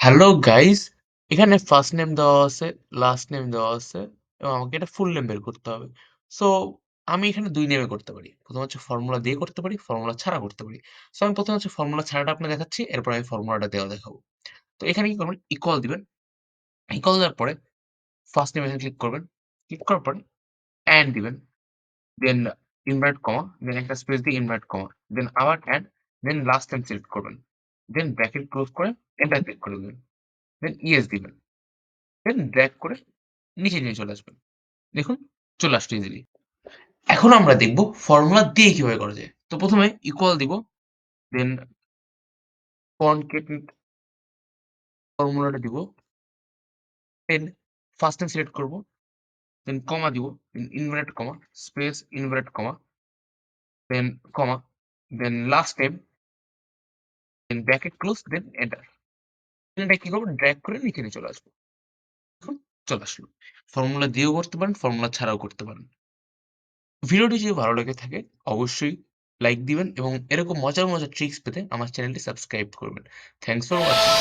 Hello guys! এখানে first name দেওয়া আছে, লাস্ট নেম দেওয়া আছে এবং আমাকে এটা ফুল নেম বের করতে হবে। সো আমি এখানে ২ নেমে করতে পারি। ১ম হচ্ছে ফর্মুলা দিয়ে করতে পারি, ফর্মুলা ছাড়া করতে পারি। সো আমি ১ম হচ্ছে ফর্মুলা ছাড়াটা আপনাকে দেখাচ্ছি, এরপর আমি ফর্মুলাটা দেওয়া দেখাবো। তো এখানে কি করবেন? ইকুয়াল দিবেন। ইকুয়াল দেওয়ার পরে ফার্স্ট নেম এখানে ক্লিক করবেন। ক্লিক করার পরে এন্ড দিবেন। দেন ইনভার্ট কমা, দেন একটা স্পেস দিয়ে ইনভার্ট কমা, দেন আবার and, then last name select করবেন। দেন ব্র্যাকেট ক্লোজ করে এন্টার ক্লিক করে দিবেন। দেন ইয়েস দিবেন। দেন ড্রাগ করে নিচে নিয়ে চলে আসবেন। দেখুন চলে আসলো ইজিলি। এখন আমরা দেখব ফর্মুলা দিয়ে কিভাবে করা যায়। তো ১ম এ ইকুয়াল দিব, দেন কনক্যাটনেট ফর্মুলাটা দিব, দেন ফার্স্ট নেম সিলেক্ট করব, দেন কমা দিব, then inverted comma, space inverted comma, then comma, then last name, then bracket close, then enter. এটা কি করব? ড্রাগ করে নিচে নিয়ে চলে আসবো। দেখুন চলে আসলো। ফর্মুলা দিয়েও করতে পারেন, ফর্মুলা ছাড়াও করতে পারেন। ভিডিওটি যদি ভালো লেগে থাকে অবশ্যই লাইক দিবেন এবং এরকম মজার, মজার ট্রিকস পেতে আমার চ্যানেলটি সাবস্ক্রাইব করবেন। Thanks for watching.